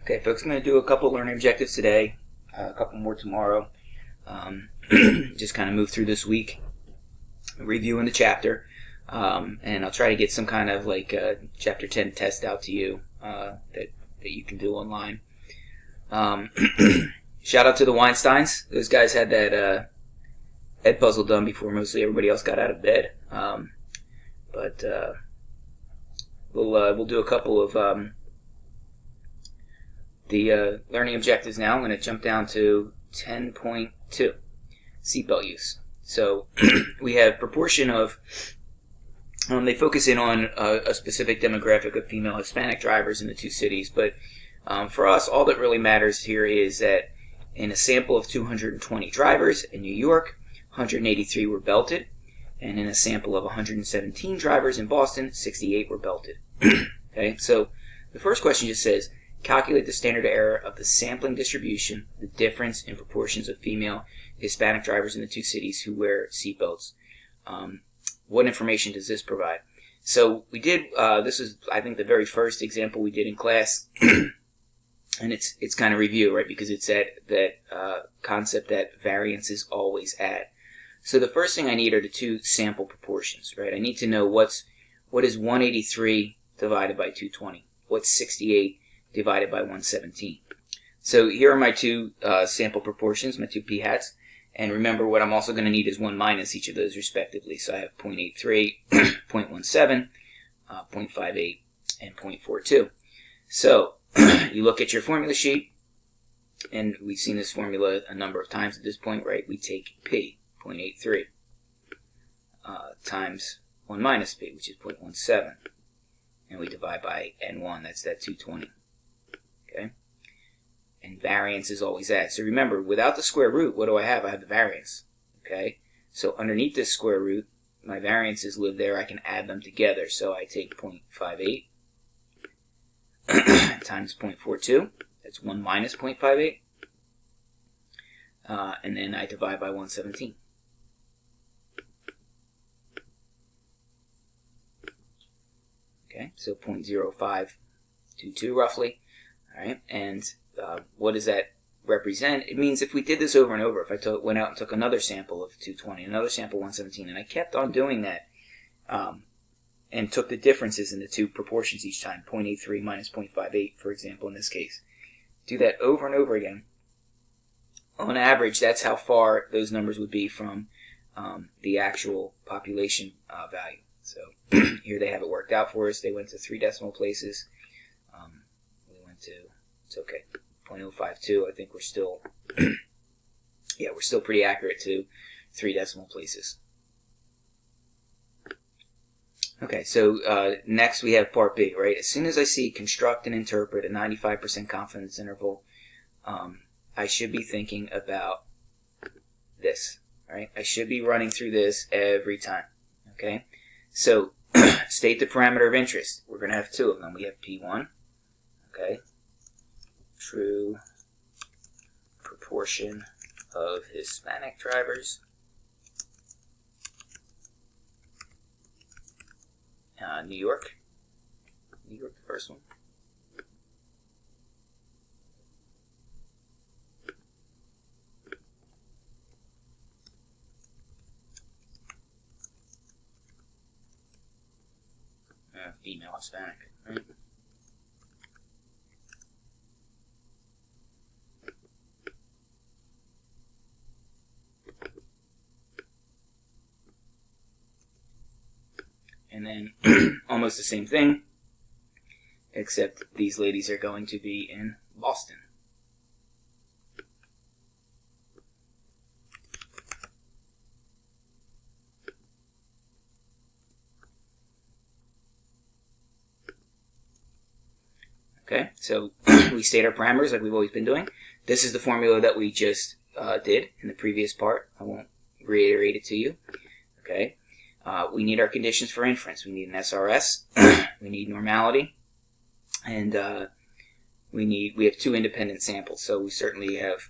Okay, folks, I'm going to do a couple learning objectives today, a couple more tomorrow. Just kind of move through this week, reviewing the chapter, and I'll try to get some kind of like chapter 10 test out to you that you can do online. Shout out to the Weinsteins. Those guys had that head puzzle done before mostly everybody else got out of bed. But we'll do a couple of the learning objectives now. I'm going to jump down to 10.2, seatbelt use. So we have proportion of, they focus in on a specific demographic of female Hispanic drivers in the two cities, but for us, all that really matters here is that in a sample of 220 drivers in New York, 183 were belted, and in a sample of 117 drivers in Boston, 68 were belted. Okay, so the first question just says, calculate the standard error of the sampling distribution, the difference in proportions of female Hispanic drivers in the two cities who wear seatbelts. What information does this provide? So we did, this is, I think, the very first example we did in class, and it's kind of review, right, because it's that concept that variances always add. So the first thing I need are the two sample proportions, right? I need to know what is 183 divided by 220? What's 68 divided by 117? So here are my two sample proportions, my two p-hats. And remember, what I'm also going to need is 1 minus each of those respectively. So I have 0.83, 0.17, 0.58, and 0.42. So you look at your formula sheet, and we've seen this formula a number of times at this point, right? We take p, 0.83, times 1 minus p, which is 0.17. And we divide by n1, that's that 220. Okay? And variance is always add. So remember, without the square root, what do I have? I have the variance. Okay? So underneath this square root, my variances live there. I can add them together. So I take 0.58 times 0.42. That's 1 minus 0.58. And then I divide by 117. Okay, so 0.0522 roughly. All right, and what does that represent? It means if we did this over and over, if I went out and took another sample of 220, another sample 117, and I kept on doing that, and took the differences in the two proportions each time, 0.83 minus 0.58, for example, in this case, do that over and over again. On average, that's how far those numbers would be from the actual population value. So here they have it worked out for us. They went to 3 decimal places. We went to, it's okay, 0.052. I think we're still, yeah, we're still pretty accurate to 3 decimal places. Okay, so next we have part B, right? As soon as I see construct and interpret a 95% confidence interval, I should be thinking about this, right? I should be running through this every time, okay? So, state the parameter of interest. We're going to have 2 of them. We have P1, okay? True proportion of Hispanic drivers. New York, the first one. Female Hispanic, right? And then almost the same thing, except these ladies are going to be in Boston. Okay, so we state our parameters like we've always been doing. This is the formula that we just did in the previous part. I won't reiterate it to you. Okay, we need our conditions for inference. We need an SRS, we need normality, and we have 2 independent samples, so we certainly have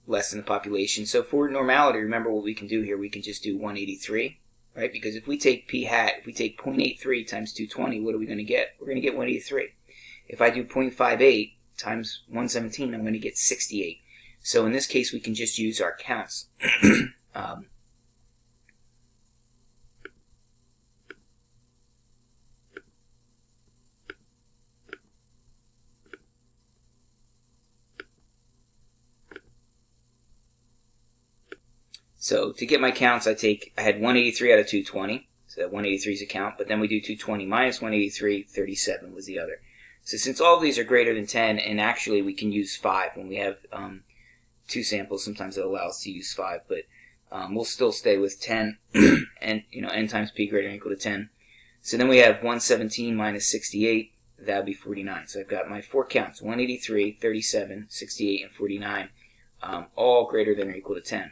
less than the population. So for normality, remember what we can do here. We can just do 183, right? Because if we take p hat, if we take 0.83 times 220, what are we going to get? We're going to get 183. If I do 0.58 times 117, I'm going to get 68. So in this case, we can just use our counts. So to get my counts, I had 183 out of 220. So that 183 is a count, but then we do 220 minus 183, 37 was the other. So since all of these are greater than 10, and actually we can use 5 when we have 2 samples, sometimes it allows us to use 5, but we'll still stay with 10, and n times p greater than or equal to 10. So then we have 117 minus 68, that would be 49. So I've got my 4 counts, 183, 37, 68, and 49, all greater than or equal to 10.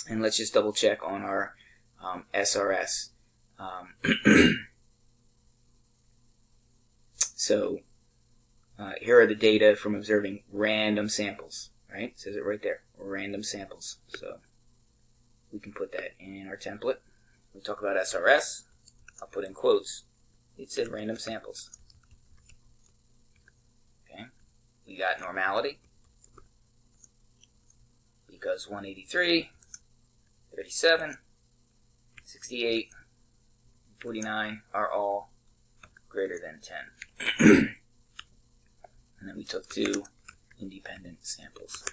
And let's just double check on our SRS. So here are the data from observing random samples, right? It says it right there, random samples. So we can put that in our template. We talk about SRS. I'll put in quotes. It said random samples. Okay. We got normality because 183, 37, 68, 49 are all greater than 10. And then we took 2 independent samples.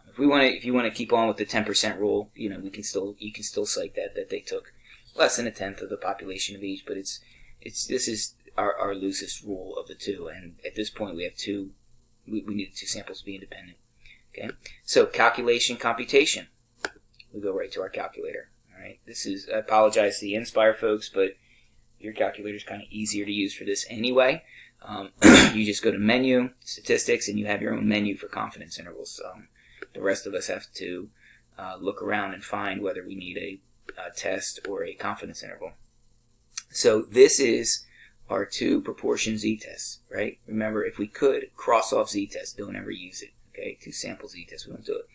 If you want to keep on with the 10% rule, you can still cite that they took less than 1/10 of the population of each, but this is our loosest rule of the 2, and at this point we have 2. We need 2 samples to be independent. Okay, so calculation, computation. We go right to our calculator. All right, I apologize to the Inspire folks, but your calculator is kind of easier to use for this anyway. You just go to Menu, Statistics, and you have your own menu for confidence intervals. The rest of us have to look around and find whether we need a test or a confidence interval. So this is our 2 proportion z-tests, right? Remember, if we could, cross off z-test, don't ever use it. Okay, 2 sample z-test, we won't do it.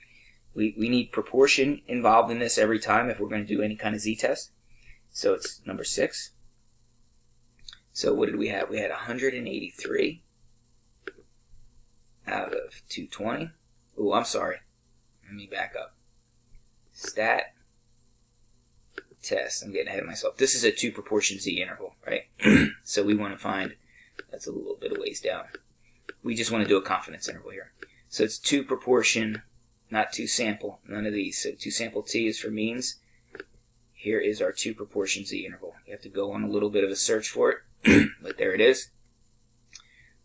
We need proportion involved in this every time if we're going to do any kind of z-test. So it's number 6. So what did we have? We had 183 out of 220. Oh, I'm sorry. Let me back up. Stat test. I'm getting ahead of myself. This is a 2 proportion z interval, right? So we want to find, that's a little bit of ways down. We just want to do a confidence interval here. So it's 2 proportion, not 2 sample, none of these. So 2 sample t is for means. Here is our 2 proportion z interval. You have to go on a little bit of a search for it, but there it is.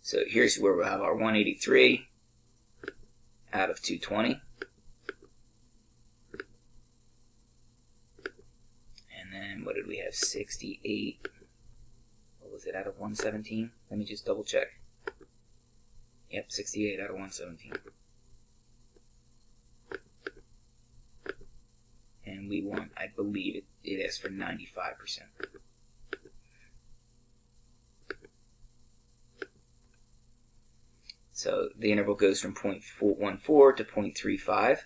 So here's where we'll have our 183 out of 220. And then what did we have? 68. What was it out of 117? Let me just double check. Yep, 68 out of 117. And we want, I believe it asks for 95%. So the interval goes from 0.14 to 0.35.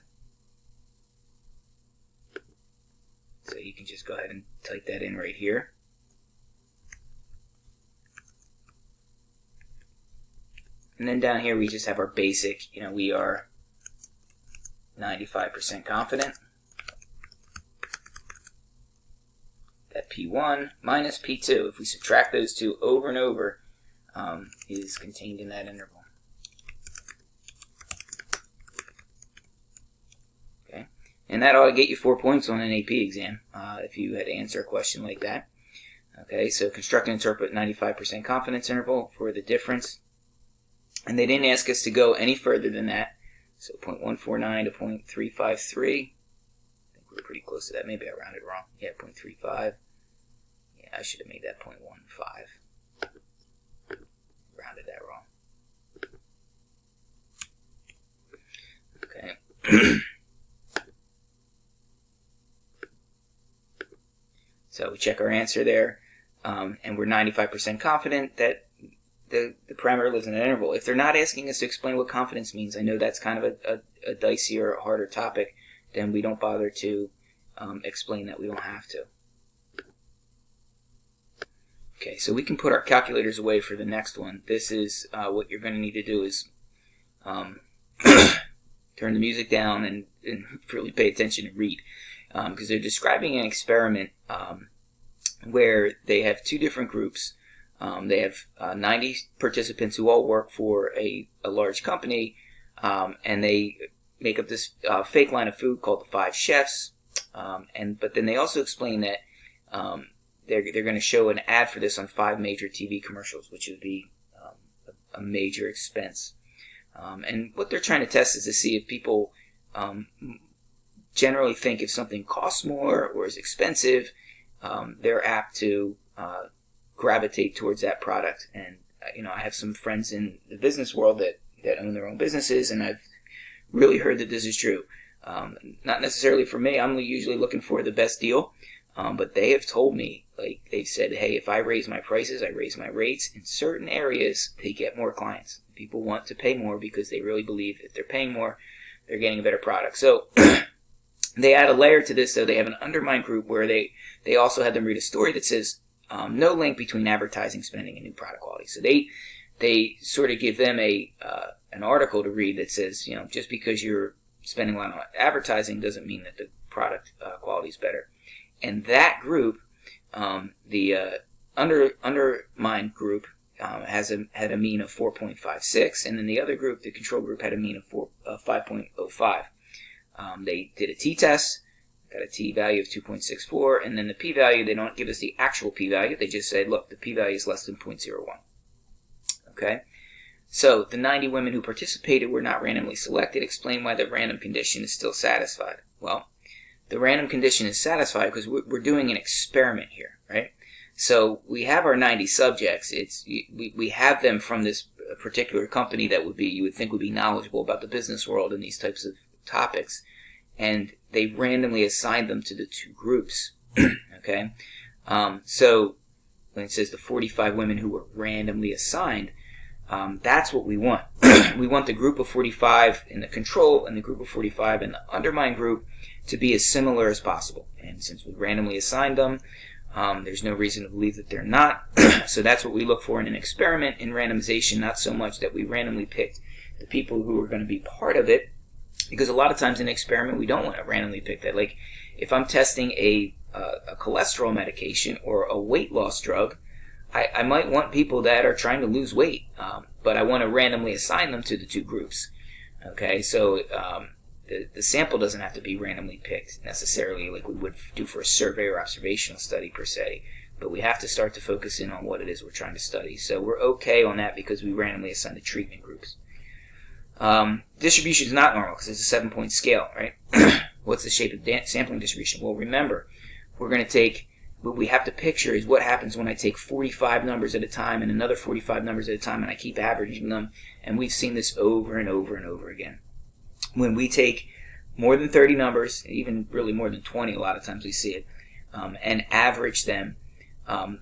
So you can just go ahead and type that in right here. And then down here we just have our basic, we are 95% confident that P1 minus P2, if we subtract those 2 over and over, is contained in that interval. Okay, and that ought to get you 4 points on an AP exam if you had to answer a question like that. Okay, so construct and interpret 95% confidence interval for the difference. And they didn't ask us to go any further than that. So 0.149 to 0.353. I think we're pretty close to that. Maybe I rounded wrong. Yeah, 0.35. Yeah, I should have made that 0.15. Rounded that wrong. Okay. So we check our answer there. And we're 95% confident that the parameter lives in an interval. If they're not asking us to explain what confidence means, I know that's kind of a dicey or a harder topic, then we don't bother to explain that. We don't have to. Okay, so we can put our calculators away for the next one. This is what you're going to need to do is turn the music down and really pay attention and read. Because they're describing an experiment where they have two different groups. They have 90 participants who all work for a large company, and they make up this fake line of food called the Five Chefs. But then they also explain that they're going to show an ad for this on 5 major TV commercials, which would be a major expense. And what they're trying to test is to see if people generally think if something costs more or is expensive, they're apt to gravitate towards that product. And I have some friends in the business world that own their own businesses, and I've really heard that this is true. Not necessarily for me. I'm usually looking for the best deal, but they have told me, like they've said, hey, if I raise my prices, I raise my rates. In certain areas, they get more clients. People want to pay more because they really believe if they're paying more, they're getting a better product. So they add a layer to this, though. They have an undermine group where they also had them read a story that says no link between advertising spending and new product quality. So they sort of give them an article to read that says, just because you're spending a lot on advertising doesn't mean that the product quality is better. And that group, the undermine group, had a mean of 4.56, and then the other group, the control group, had a mean of 5.05. They did a t-test, got a t-value of 2.64, and then the p-value, they don't give us the actual p-value, they just say, look, the p-value is less than 0.01. Okay? So, the 90 women who participated were not randomly selected. Explain why the random condition is still satisfied. Well, the random condition is satisfied because we're doing an experiment here, right? So, we have our 90 subjects. We have them from this particular company that you would think would be knowledgeable about the business world and these types of topics. And they randomly assigned them to the two groups, okay? So, when it says the 45 women who were randomly assigned, that's what we want. We want the group of 45 in the control and the group of 45 in the undermine group to be as similar as possible. And since we randomly assigned them, there's no reason to believe that they're not. So that's what we look for in an experiment. In randomization, not so much that we randomly picked the people who are going to be part of it, because a lot of times in an experiment we don't want to randomly pick that. Like if I'm testing a cholesterol medication or a weight loss drug, I might want people that are trying to lose weight, but I want to randomly assign them to the two groups. Okay, so the sample doesn't have to be randomly picked necessarily like we would do for a survey or observational study per se, but we have to start to focus in on what it is we're trying to study. So we're okay on that because we randomly assign the treatment groups. Distribution is not normal because it's a 7-point scale, right? What's the shape of sampling distribution? Well, remember, we're going to take, what we have to picture is what happens when I take 45 numbers at a time and another 45 numbers at a time and I keep averaging them, and we've seen this over and over and over again. When we take more than 30 numbers, even really more than 20 a lot of times we see it, and average them,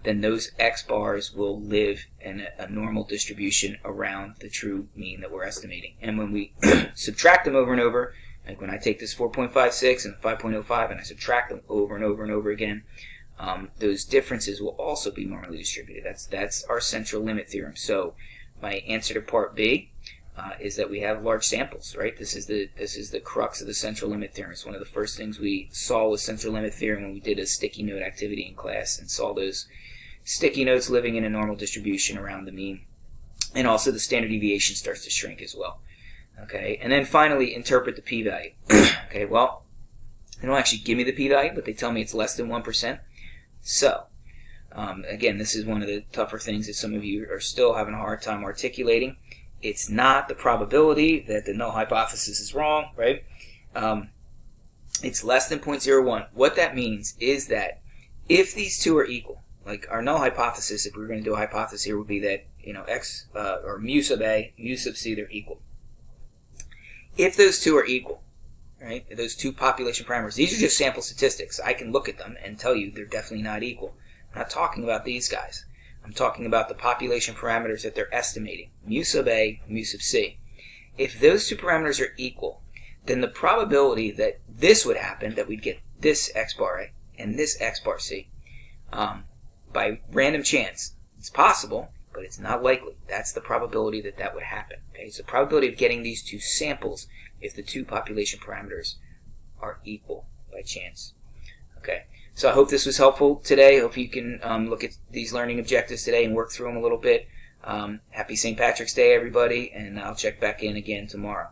then those X bars will live in a normal distribution around the true mean that we're estimating. And when we subtract them over and over, like when I take this 4.56 and 5.05 and I subtract them over and over and over again, those differences will also be normally distributed. That's our central limit theorem. So my answer to part B is that we have large samples, right? This is the crux of the central limit theorem. It's one of the first things we saw with central limit theorem when we did a sticky note activity in class and saw those sticky notes living in a normal distribution around the mean. And also the standard deviation starts to shrink as well. Okay, and then finally interpret the p-value. Okay, well, they don't actually give me the p-value, but they tell me it's less than 1%. So, again, this is one of the tougher things that some of you are still having a hard time articulating. It's not the probability that the null hypothesis is wrong, right? It's less than 0.01. What that means is that if these two are equal, like our null hypothesis, if we were going to do a hypothesis here, would be that, x or mu sub a, mu sub c, they're equal. If those two are equal, right, those two population parameters, these are just sample statistics. I can look at them and tell you they're definitely not equal. I'm not talking about these guys. I'm talking about the population parameters that they're estimating, mu sub a, mu sub c. If those two parameters are equal, then the probability that this would happen, that we'd get this x bar a and this x bar c, by random chance. It's possible, but it's not likely. That's the probability that that would happen. Okay, it's the probability of getting these two samples if the two population parameters are equal by chance. Okay, so I hope this was helpful today. I hope you can look at these learning objectives today and work through them a little bit. Happy St. Patrick's Day, everybody, and I'll check back in again tomorrow.